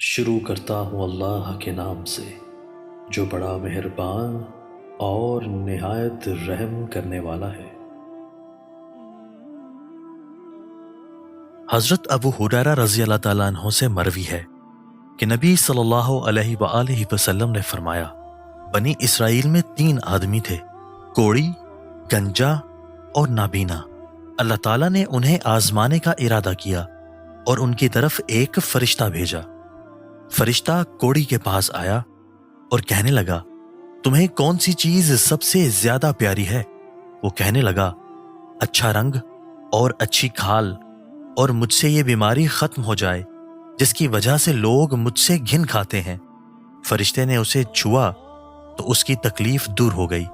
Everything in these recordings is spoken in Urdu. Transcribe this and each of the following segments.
شروع کرتا ہوں اللہ کے نام سے جو بڑا مہربان اور نہایت رحم کرنے والا ہے۔ حضرت ابو ہریرہ رضی اللہ تعالیٰ عنہ سے مروی ہے کہ نبی صلی اللہ علیہ وآلہ وسلم نے فرمایا، بنی اسرائیل میں 3 آدمی تھے، کوڑی، گنجا اور نابینا۔ اللہ تعالیٰ نے انہیں آزمانے کا ارادہ کیا اور ان کی طرف ایک فرشتہ بھیجا۔ فرشتہ کوڑی کے پاس آیا اور کہنے لگا، تمہیں کون سی چیز سب سے زیادہ پیاری ہے؟ وہ کہنے لگا، اچھا رنگ اور اچھی کھال، اور مجھ سے یہ بیماری ختم ہو جائے جس کی وجہ سے لوگ مجھ سے گھن کھاتے ہیں۔ فرشتے نے اسے چھوا تو اس کی تکلیف دور ہو گئی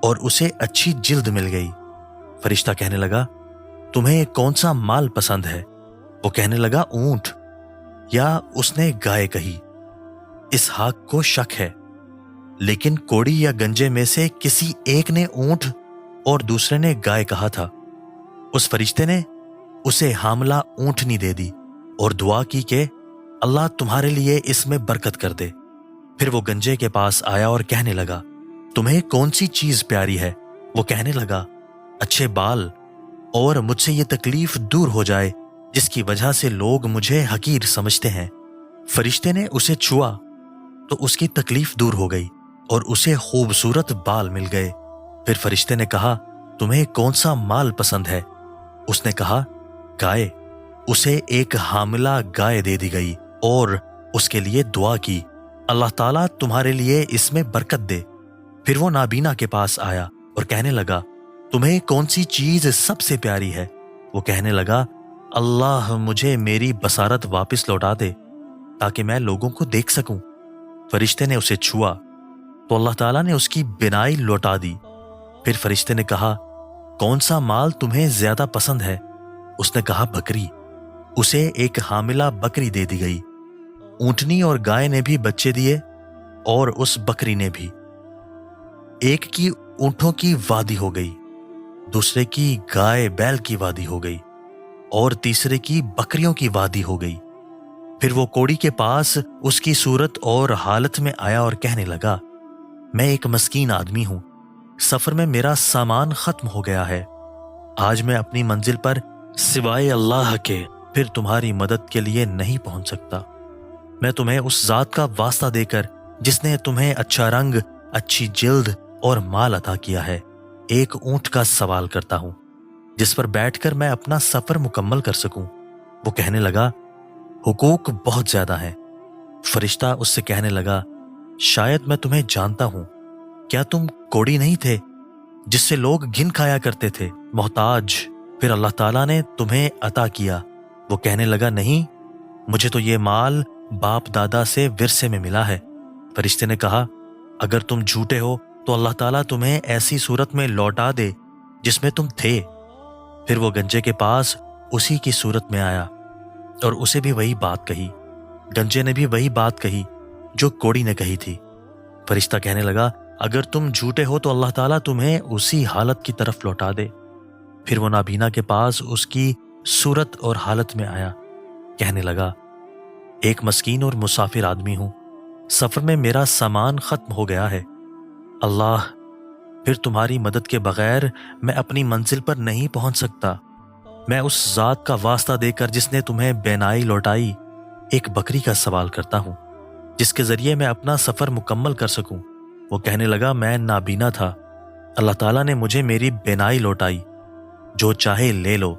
اور اسے اچھی جلد مل گئی۔ فرشتہ کہنے لگا، تمہیں کون سا مال پسند ہے؟ وہ کہنے لگا، اونٹ، یا اس نے گائے کہی۔ اسحاق کو شک ہے، لیکن کوڑی یا گنجے میں سے کسی ایک نے اونٹ اور دوسرے نے گائے کہا تھا۔ اس فرشتے نے اسے حاملہ اونٹنی دے دی اور دعا کی کہ اللہ تمہارے لیے اس میں برکت کر دے۔ پھر وہ گنجے کے پاس آیا اور کہنے لگا، تمہیں کون سی چیز پیاری ہے؟ وہ کہنے لگا، اچھے بال، اور مجھ سے یہ تکلیف دور ہو جائے جس کی وجہ سے لوگ مجھے حقیر سمجھتے ہیں۔ فرشتے نے اسے چھوا تو اس کی تکلیف دور ہو گئی اور اسے خوبصورت بال مل گئے۔ پھر فرشتے نے کہا، تمہیں کون سا مال پسند ہے؟ اس نے کہا، گائے۔ اسے ایک حاملہ گائے دے دی گئی اور اس کے لیے دعا کی، اللہ تعالیٰ تمہارے لیے اس میں برکت دے۔ پھر وہ نابینا کے پاس آیا اور کہنے لگا، تمہیں کون سی چیز سب سے پیاری ہے؟ وہ کہنے لگا، اللہ مجھے میری بصارت واپس لوٹا دے تاکہ میں لوگوں کو دیکھ سکوں۔ فرشتے نے اسے چھوا تو اللہ تعالیٰ نے اس کی بینائی لوٹا دی۔ پھر فرشتے نے کہا، کون سا مال تمہیں زیادہ پسند ہے؟ اس نے کہا، بکری۔ اسے ایک حاملہ بکری دے دی گئی۔ اونٹنی اور گائے نے بھی بچے دیے اور اس بکری نے بھی۔ ایک کی اونٹوں کی وادی ہو گئی، دوسرے کی گائے بیل کی وادی ہو گئی، اور تیسرے کی بکریوں کی وادی ہو گئی۔ پھر وہ کوڑی کے پاس اس کی صورت اور حالت میں آیا اور کہنے لگا، میں ایک مسکین آدمی ہوں، سفر میں میرا سامان ختم ہو گیا ہے، آج میں اپنی منزل پر سوائے اللہ کے پھر تمہاری مدد کے لیے نہیں پہنچ سکتا۔ میں تمہیں اس ذات کا واسطہ دے کر جس نے تمہیں اچھا رنگ، اچھی جلد اور مال عطا کیا ہے، ایک اونٹ کا سوال کرتا ہوں جس پر بیٹھ کر میں اپنا سفر مکمل کر سکوں۔ وہ کہنے لگا، حقوق بہت زیادہ ہیں۔ فرشتہ اس سے کہنے لگا، شاید میں تمہیں جانتا ہوں، کیا تم کوڑی نہیں تھے جس سے لوگ گھن کھایا کرتے تھے، محتاج؟ پھر اللہ تعالیٰ نے تمہیں عطا کیا۔ وہ کہنے لگا، نہیں، مجھے تو یہ مال باپ دادا سے ورثے میں ملا ہے۔ فرشتے نے کہا، اگر تم جھوٹے ہو تو اللہ تعالیٰ تمہیں ایسی صورت میں لوٹا دے جس میں تم تھے۔ پھر وہ گنجے کے پاس اسی کی صورت میں آیا اور اسے بھی وہی بات کہی۔ گنجے نے بھی وہی بات کہی جو کوڑی نے کہی تھی۔ فرشتہ کہنے لگا، اگر تم جھوٹے ہو تو اللہ تعالیٰ تمہیں اسی حالت کی طرف لوٹا دے۔ پھر وہ نابینا کے پاس اس کی صورت اور حالت میں آیا، کہنے لگا، ایک مسکین اور مسافر آدمی ہوں، سفر میں میرا سامان ختم ہو گیا ہے، اللہ پھر تمہاری مدد کے بغیر میں اپنی منزل پر نہیں پہنچ سکتا۔ میں اس ذات کا واسطہ دے کر جس نے تمہیں بینائی لوٹائی، ایک بکری کا سوال کرتا ہوں جس کے ذریعے میں اپنا سفر مکمل کر سکوں۔ وہ کہنے لگا، میں نابینا تھا، اللہ تعالیٰ نے مجھے میری بینائی لوٹائی، جو چاہے لے لو،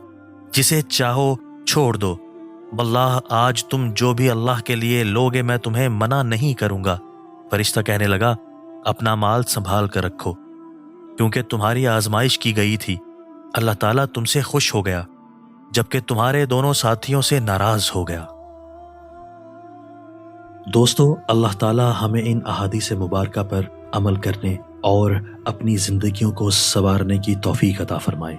جسے چاہو چھوڑ دو، واللہ آج تم جو بھی اللہ کے لیے لوگے میں تمہیں منع نہیں کروں گا۔ فرشتہ کہنے لگا، اپنا مال سنبھال کر رکھو، کیونکہ تمہاری آزمائش کی گئی تھی، اللہ تعالیٰ تم سے خوش ہو گیا جبکہ تمہارے دونوں ساتھیوں سے ناراض ہو گیا۔ دوستو، اللہ تعالیٰ ہمیں ان احادیث مبارکہ پر عمل کرنے اور اپنی زندگیوں کو سنوارنے کی توفیق عطا فرمائے۔